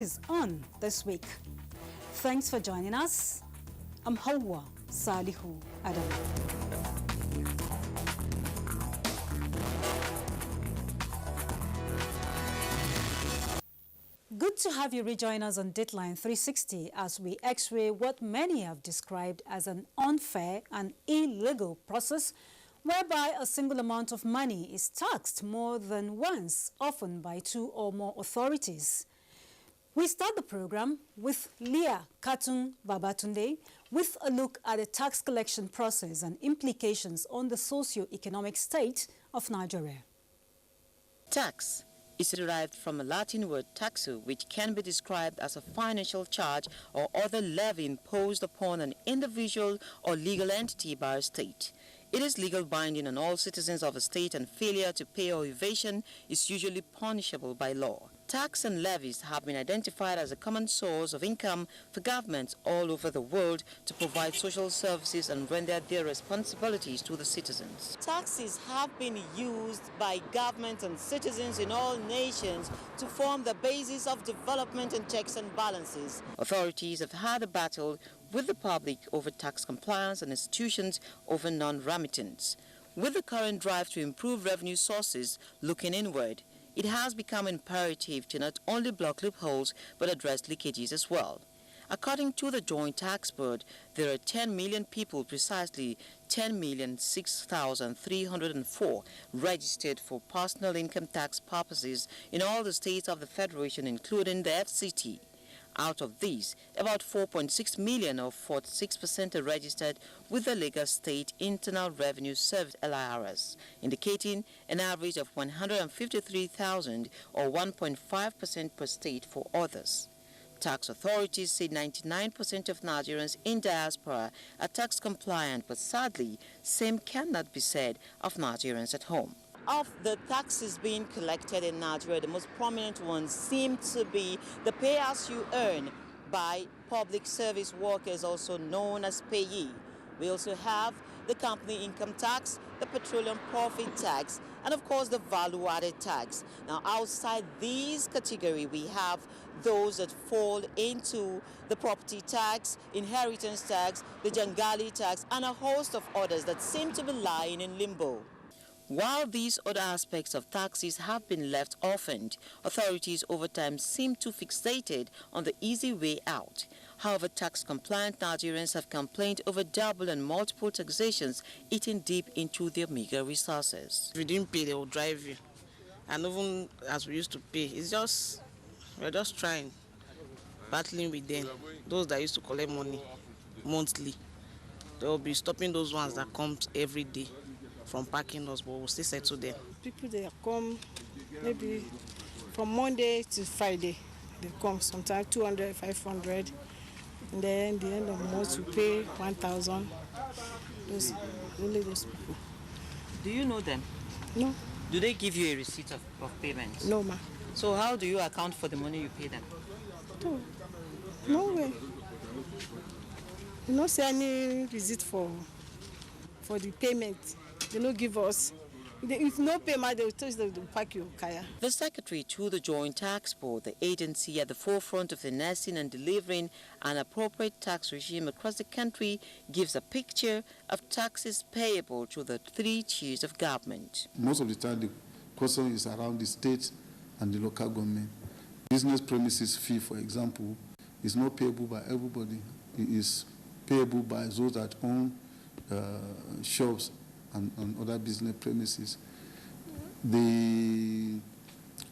Is on this week. Thanks for joining us. I'm Hawa Salihu Adam. Good to have you rejoin us on Dateline 360 as we x-ray what many have described as an unfair and illegal process whereby a single amount of money is taxed more than once, often by two or more authorities. We start the program with Leah Katun Babatunde with a look at the tax collection process and implications on the socio-economic state of Nigeria. Tax is derived from a Latin word taxu, which can be described as a financial charge or other levy imposed upon an individual or legal entity by a state. It is legal binding on all citizens of a state, and failure to pay or evasion is usually punishable by law. Tax and levies have been identified as a common source of income for governments all over the world to provide social services and render their responsibilities to the citizens. Taxes have been used by governments and citizens in all nations to form the basis of development and checks and balances. Authorities have had a battle with the public over tax compliance and institutions over non-remittance. With the current drive to improve revenue sources looking inward, it has become imperative to not only block loopholes but address leakages as well. According to the Joint Tax Board, there are 10 million people, precisely 10,006,304, registered for personal income tax purposes in all the states of the Federation, including the FCT. Out of these, about 4.6 million, or 46%, are registered with the Lagos State Internal Revenue Service (LIRS), indicating an average of 153,000, or 1.5% per state for others. Tax authorities say 99% of Nigerians in diaspora are tax compliant, but sadly, same cannot be said of Nigerians at home. Of the taxes being collected in Nigeria, the most prominent ones seem to be the pay-as-you-earn by public service workers, also known as payee. We also have the company income tax, the petroleum profit tax, and of course the value-added tax. Now, outside these categories, we have those that fall into the property tax, inheritance tax, the Jangali tax, and a host of others that seem to be lying in limbo. While these other aspects of taxes have been left orphaned, authorities over time seem too fixated on the easy way out. However, tax-compliant Nigerians have complained over double and multiple taxations eating deep into their meager resources. If you didn't pay, they will drive you. And even as we used to pay, we're just trying, battling with them. Those that used to collect money monthly, they will be stopping those ones that come every day from parking us, but we'll still settle them. People, they come maybe from Monday to Friday. They come sometimes 200, 500. And then the end of the month we pay 1,000. Only those people. Do you know them? No. Do they give you a receipt of payment? No, ma. So how do you account for the money you pay them? No way. You don't see any receipt for the payment. They don't give us. If no payment, they will tell us they will pack your kaya. The secretary to the Joint Tax Board, the agency at the forefront of finessing and delivering an appropriate tax regime across the country, gives a picture of taxes payable to the three tiers of government. Most of the time, the question is around the state and the local government. Business premises fee, for example, is not payable by everybody. It is payable by those that own shops and other business premises. The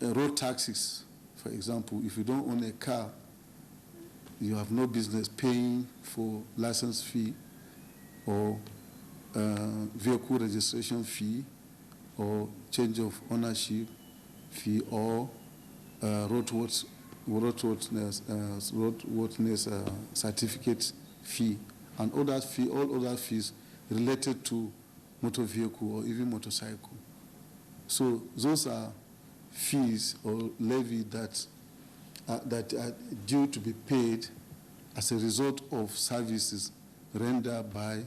road taxes, for example, if you don't own a car, you have no business paying for license fee or vehicle registration fee or change of ownership fee or roadworthiness certificate fee and all other fees related to motor vehicle or even motorcycle. So those are fees or levy that are due to be paid as a result of services rendered by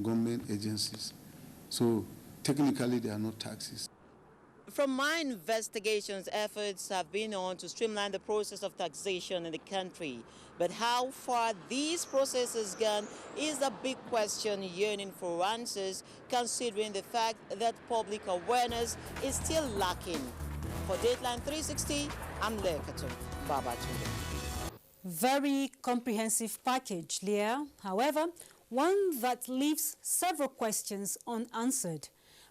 government agencies. So technically they are not taxes. From my investigations, efforts have been on to streamline the process of taxation in the country. But how far these processes gone is a big question yearning for answers, considering the fact that public awareness is still lacking. For Dateline 360, I'm Lekatu Babatunde. Very comprehensive package, Leah. However, one that leaves several questions unanswered.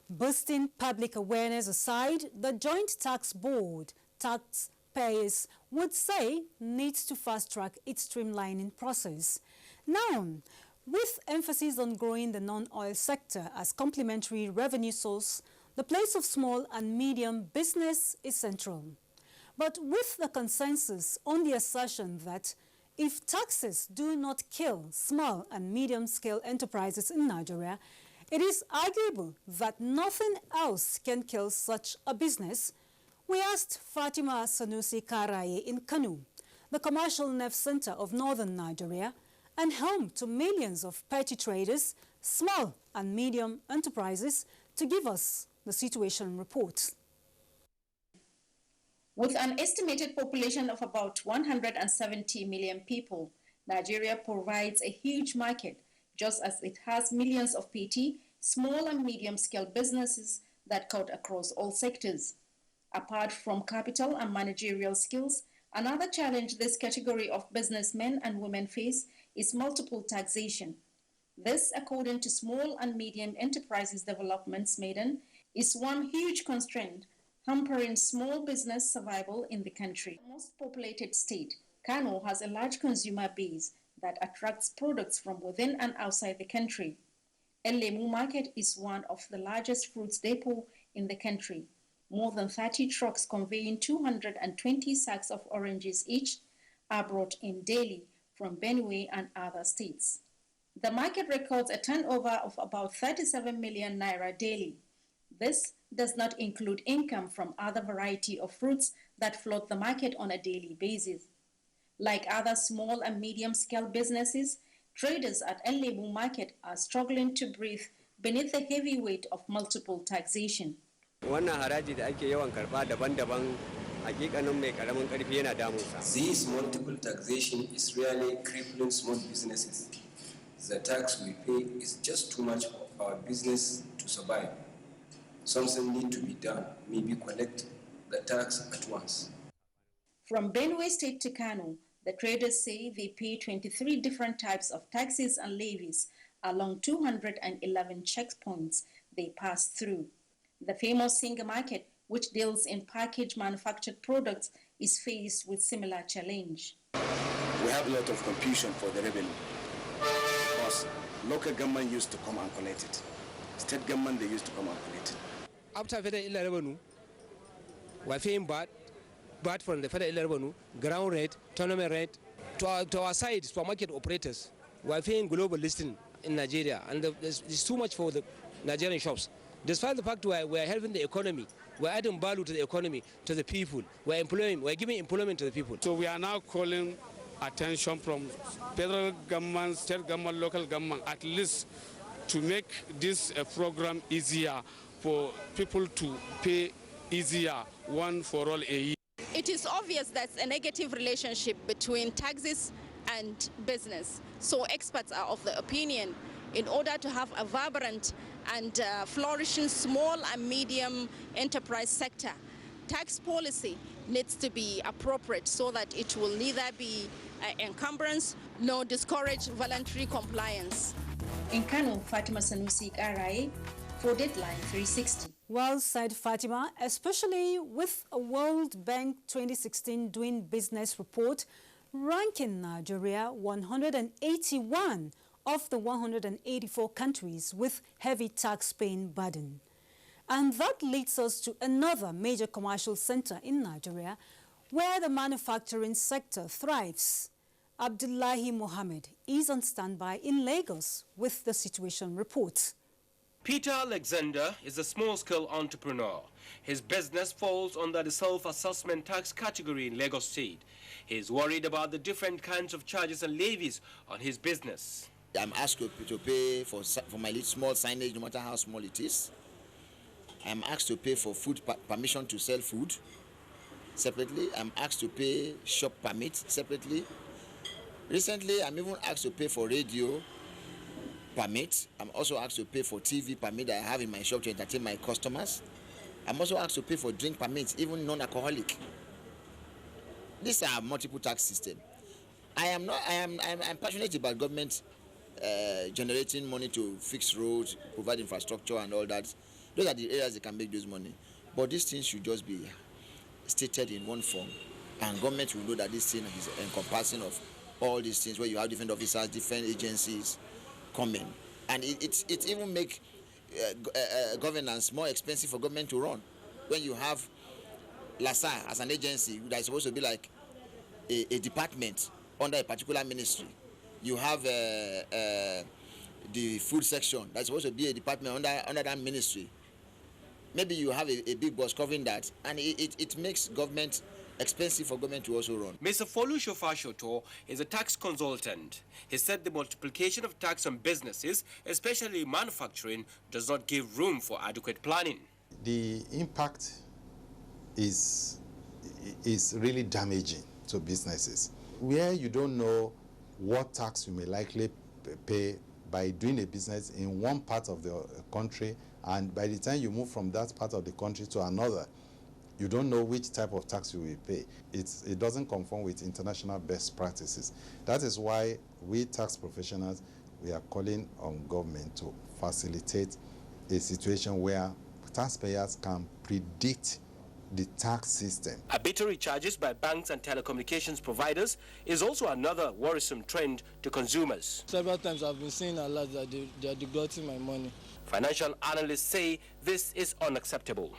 Boosting public awareness aside, the Joint Tax Board, taxpayers would say, needs to fast-track its streamlining process. Now, with emphasis on growing the non-oil sector as complementary revenue source, the place of small and medium business is central. But with the consensus on the assertion that if taxes do not kill small and medium-scale enterprises in Nigeria, it is arguable that nothing else can kill such a business, we asked Fatima Sanusi Karaye in Kano, the commercial nerve center of northern Nigeria and home to millions of petty traders, small and medium enterprises, to give us the situation report. With an estimated population of about 170 million people, Nigeria provides a huge market, just as it has millions of petty, small and medium-scale businesses that cut across all sectors. Apart from capital and managerial skills, another challenge this category of businessmen and women face is multiple taxation. This, according to Small and Medium Enterprises Development's Maiden, is one huge constraint hampering small business survival in the country. The most populated state, Kano has a large consumer base that attracts products from within and outside the country. Lemu Market is one of the largest fruits depot in the country. More than 30 trucks conveying 220 sacks of oranges each are brought in daily from Benue and other states. The market records a turnover of about 37 million naira daily. This does not include income from other variety of fruits that flood the market on a daily basis. Like other small and medium-scale businesses, traders at Lemu Market are struggling to breathe beneath the heavy weight of multiple taxation. This multiple taxation is really crippling small businesses. The tax we pay is just too much for our business to survive. Something needs to be done, maybe collect the tax at once. From Benue State to Kano, the traders say they pay 23 different types of taxes and levies along 211 checkpoints they pass through. The famous Singa Market, which deals in packaged manufactured products, is faced with similar challenge. We have a lot of confusion for the revenue because local government used to come and collect it. State government, they used to come and collect it. After federal revenue, we're paying bad from the federal revenue, ground rate, tournament rate. To our side, supermarket operators, we're paying global listing in Nigeria, and there's too much for the Nigerian shops. Despite the fact we're helping the economy, we're adding value to the economy, to the people, we're giving employment to the people. So we are now calling attention from federal government, state government, local government, at least to make this program easier for people to pay easier, one for all a year. It is obvious there's a negative relationship between taxes and business. So experts are of the opinion, in order to have a vibrant and flourishing small and medium enterprise sector, tax policy needs to be appropriate so that it will neither be an encumbrance nor discourage voluntary compliance. In Kano, Fatima Sanusi Karaye for Dateline 360. Well said, Fatima, especially with a World Bank 2016 Doing Business report ranking Nigeria 181 of the 184 countries with heavy tax-paying burden. And that leads us to another major commercial center in Nigeria where the manufacturing sector thrives. Abdullahi Mohammed is on standby in Lagos with the situation report. Peter Alexander is a small-scale entrepreneur. His business falls under the self-assessment tax category in Lagos State. He's worried about the different kinds of charges and levies on his business. I'm asked to pay for my small signage, no matter how small it is. I'm asked to pay for food permission to sell food separately. I'm asked to pay shop permits separately. Recently, I'm even asked to pay for radio permits. I'm also asked to pay for TV permit that I have in my shop to entertain my customers. I'm also asked to pay for drink permits, even non-alcoholic. These are multiple tax system. I'm passionate about government generating money to fix roads, provide infrastructure and all that. Those are the areas they can make this money. But these things should just be stated in one form, and government will know that this thing is encompassing of all these things where you have different officers, different agencies coming. And it even make governance more expensive for government to run. When you have LASA as an agency that is supposed to be like a department under a particular ministry. You have the food section that's supposed to be a department under that ministry. Maybe you have a big boss covering that, and it makes government expensive for government to also run. Mr. Folusho Fashoto is a tax consultant. He said the multiplication of tax on businesses, especially manufacturing, does not give room for adequate planning. The impact is really damaging to businesses. Where you don't know what tax you may likely pay by doing a business in one part of the country, and by the time you move from that part of the country to another, you don't know which type of tax you will pay. It doesn't conform with international best practices. That is why we tax professionals, we are calling on government to facilitate a situation where taxpayers can predict the tax system. Arbitrary charges by banks and telecommunications providers is also another worrisome trend to consumers. Several times I've been seeing alerts that they are deducting my money. Financial analysts say this is unacceptable.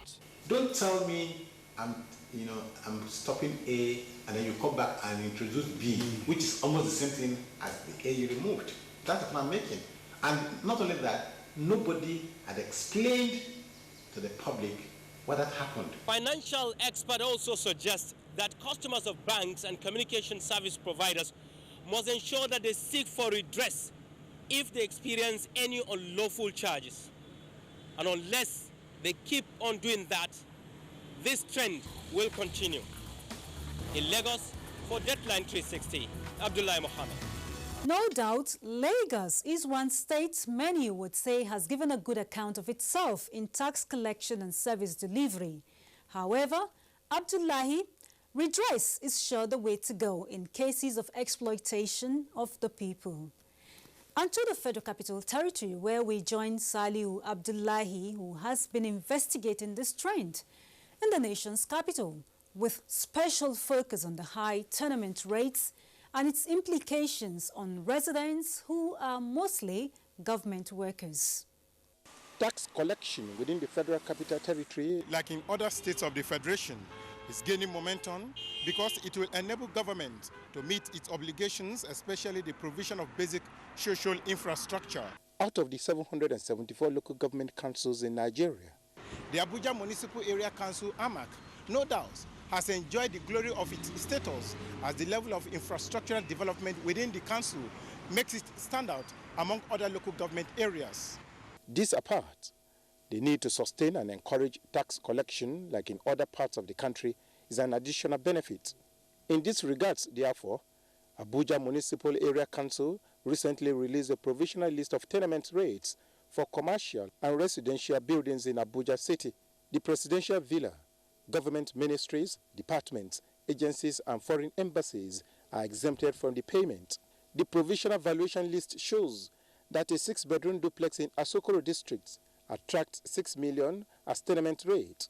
Don't tell me I'm stopping A and then you come back and introduce B, which is almost the same thing as the A you removed. That's what I'm making. And not only that, nobody had explained to the public what had happened. Financial expert also suggests that customers of banks and communication service providers must ensure that they seek for redress if they experience any unlawful charges. And unless they keep on doing that, this trend will continue. In Lagos, for Dateline 360, Abdullahi Mohammed. No doubt, Lagos is one state many would say has given a good account of itself in tax collection and service delivery. However, Abdullahi, redress is sure the way to go in cases of exploitation of the people. And to the Federal Capital Territory, where we join Saliu Abdullahi, who has been investigating this trend in the nation's capital, with special focus on the high tenement rates and its implications on residents who are mostly government workers. Tax collection within the Federal Capital Territory, like in other states of the Federation, is gaining momentum because it will enable government to meet its obligations, especially the provision of basic social infrastructure. Out of the 774 local government councils in Nigeria, the Abuja Municipal Area Council, AMAC, no doubt, has enjoyed the glory of its status as the level of infrastructural development within the council makes it stand out among other local government areas. This apart, the need to sustain and encourage tax collection, like in other parts of the country, is an additional benefit. In this regards, therefore, Abuja Municipal Area Council recently released a provisional list of tenement rates for commercial and residential buildings in Abuja City. The Presidential Villa, government ministries, departments, agencies, and foreign embassies are exempted from the payment. The provisional valuation list shows that a 6-bedroom duplex in Asokoro district attracts 6 million as tenement rate.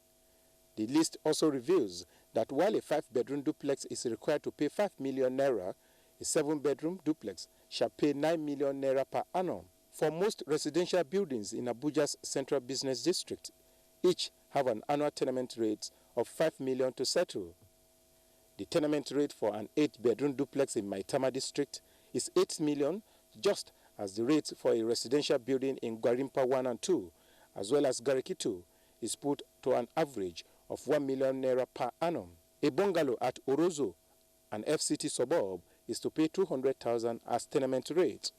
The list also reveals that while a 5-bedroom duplex is required to pay 5 million naira, a 7-bedroom duplex shall pay 9 million naira per annum. For most residential buildings in Abuja's Central Business District, each have an annual tenement rate of 5 million to settle. The tenement rate for an 8-bedroom duplex in Maitama district is 8 million, just as the rate for a residential building in Gwarimpa 1 and 2, as well as Gariki 2, is put to an average of 1 million naira per annum. A bungalow at Orozo, an FCT suburb, is to pay 200,000 as tenement rate.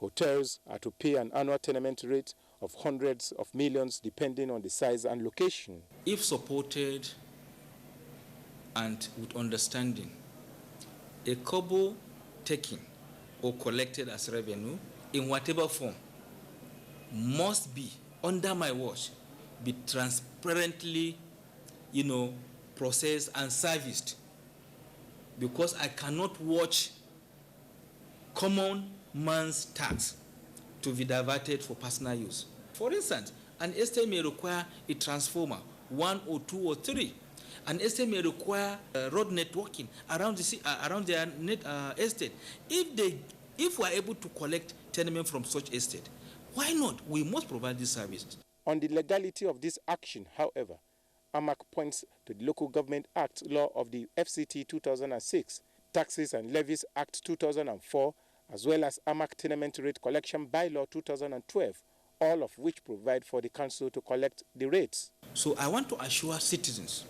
Hotels are to pay an annual tenement rate of hundreds of millions depending on the size and location. If supported and with understanding, a kobo taken or collected as revenue in whatever form must be, under my watch, be transparently, processed and serviced, because I cannot watch common man's tax to be diverted for personal use. For instance, an estate may require a transformer, 1 or 2 or 3. An estate may require road networking around their estate. If we are able to collect tenement from such estate, why not? We must provide this service. On the legality of this action, however, AMAC points to the Local Government Act law of the FCT 2006, Taxes and Levies Act 2004, as well as AMAC Tenement Rate Collection Bylaw 2012, all of which provide for the council to collect the rates. So I want to assure citizens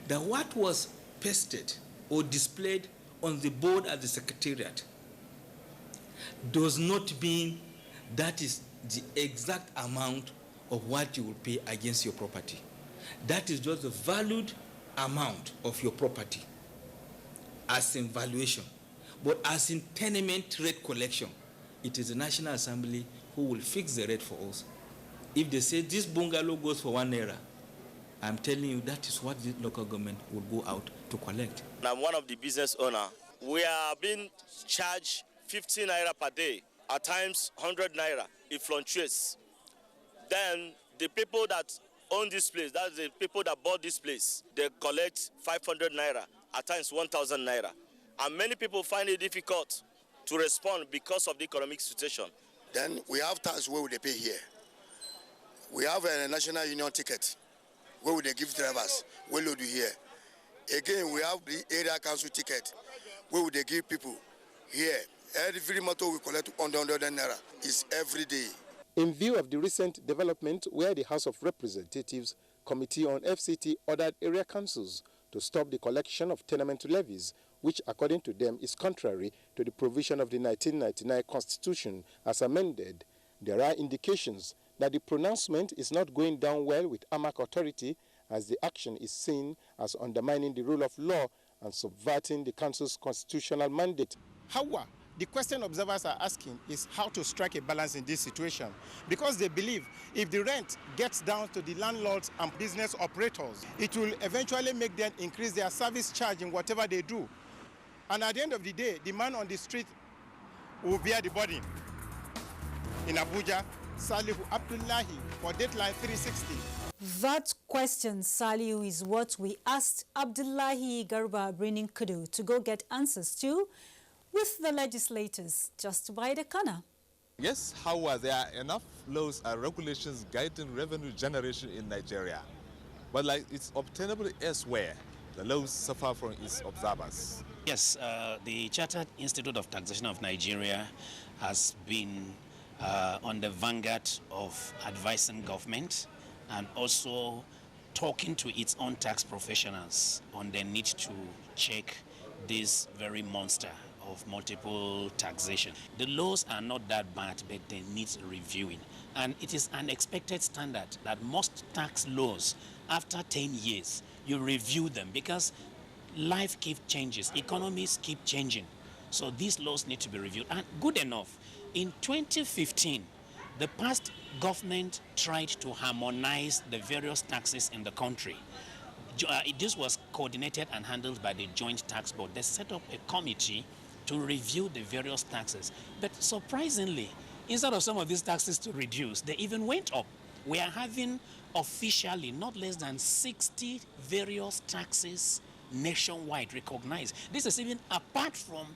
that what was pasted or displayed on the board at the Secretariat does not mean that is the exact amount of what you will pay against your property. That is just the valued amount of your property as in valuation. But as in tenement rate collection, it is the National Assembly who will fix the rate for us. If they say this bungalow goes for 1 naira, I'm telling you that is what the local government will go out to collect. I'm one of the business owners. We are being charged 15 naira per day, at times 100 naira. It fluctuates. Then the people that own this place, that's the people that bought this place, they collect 500 naira, at times 1,000 naira. And many people find it difficult to respond because of the economic situation. Then we have tax where they pay here. We have a national union ticket where they give drivers, where load you here. Again, we have the area council ticket where they give people here. Every motor we collect 100 naira is every day. In view of the recent development where the House of Representatives Committee on FCT ordered area councils to stop the collection of tenement levies, which according to them is contrary to the provision of the 1999 Constitution as amended, there are indications that the pronouncement is not going down well with AMAC authority, as the action is seen as undermining the rule of law and subverting the council's constitutional mandate. However, the question observers are asking is how to strike a balance in this situation, because they believe if the rent gets down to the landlords and business operators, it will eventually make them increase their service charge in whatever they do. And at the end of the day, the man on the street will bear the burden. In Abuja, Salihu Abdullahi for Dateline 360. That question, Salihu, is what we asked Abdullahi Garba Brini Kudu to go get answers to with the legislators just by the corner. Yes, however, there are enough laws and regulations guiding revenue generation in Nigeria. But like it's obtainable elsewhere, the laws suffer from its observance. Yes, the Chartered Institute of Taxation of Nigeria has been on the vanguard of advising government and also talking to its own tax professionals on the need to check this very monster of multiple taxation. The laws are not that bad, but they need reviewing. And it is an expected standard that most tax laws, after 10 years, you review them because life keeps changes, economies keep changing. So these laws need to be reviewed. And good enough, in 2015, the past government tried to harmonize the various taxes in the country. This was coordinated and handled by the Joint Tax Board. They set up a committee to review the various taxes. But surprisingly, instead of some of these taxes to reduce, they even went up. We are having officially not less than 60 various taxes nationwide recognized. This is even apart from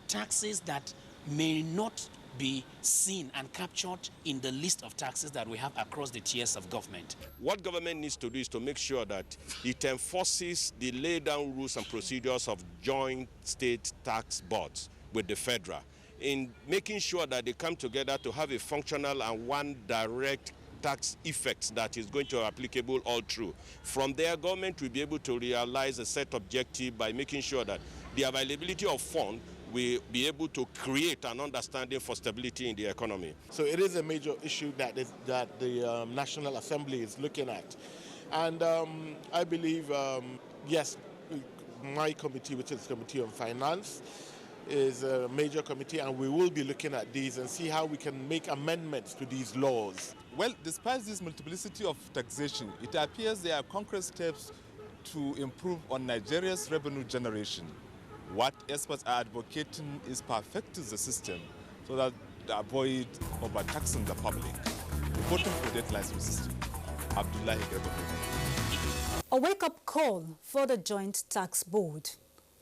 taxes that may not be seen and captured in the list of taxes that we have across the tiers of government. What government needs to do is to make sure that it enforces the laid down rules and procedures of joint state tax boards with the federal in making sure that they come together to have a functional and one direct tax effect that is going to be applicable all through. From there, government will be able to realize a set objective by making sure that the availability of funds we be able to create an understanding for stability in the economy. So it is a major issue that the National Assembly is looking at. And I believe, yes, my committee, which is the Committee on Finance, is a major committee, and we will be looking at these and see how we can make amendments to these laws. Well, despite this multiplicity of taxation, it appears there are concrete steps to improve on Nigeria's revenue generation. What experts are advocating is perfecting the system so that to avoid overtaxing the public. Reporting for Dateline 360, Abdullahi Gregory. A wake-up call for the Joint Tax Board,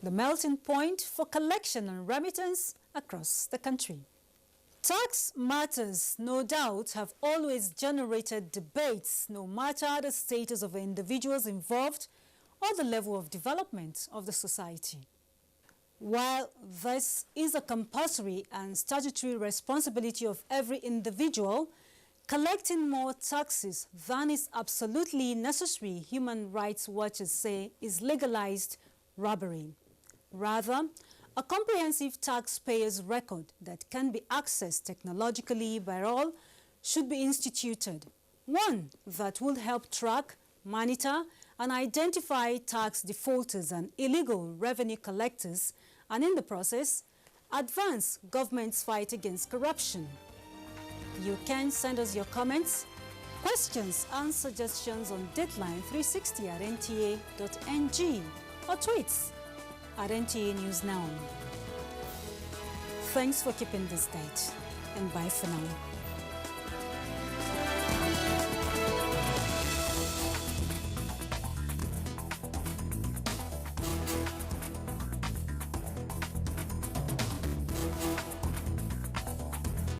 the melting point for collection and remittance across the country. Tax matters, no doubt, have always generated debates, no matter the status of the individuals involved or the level of development of the society. While this is a compulsory and statutory responsibility of every individual, collecting more taxes than is absolutely necessary, human rights watchers say, is legalized robbery. Rather, a comprehensive taxpayer's record that can be accessed technologically by all should be instituted. One that will help track, monitor, and identify tax defaulters and illegal revenue collectors, and in the process, advance government's fight against corruption. You can send us your comments, questions, and suggestions on Dateline 360 at nta.ng or tweets at NTA News Now. Thanks for keeping this date, and bye for now.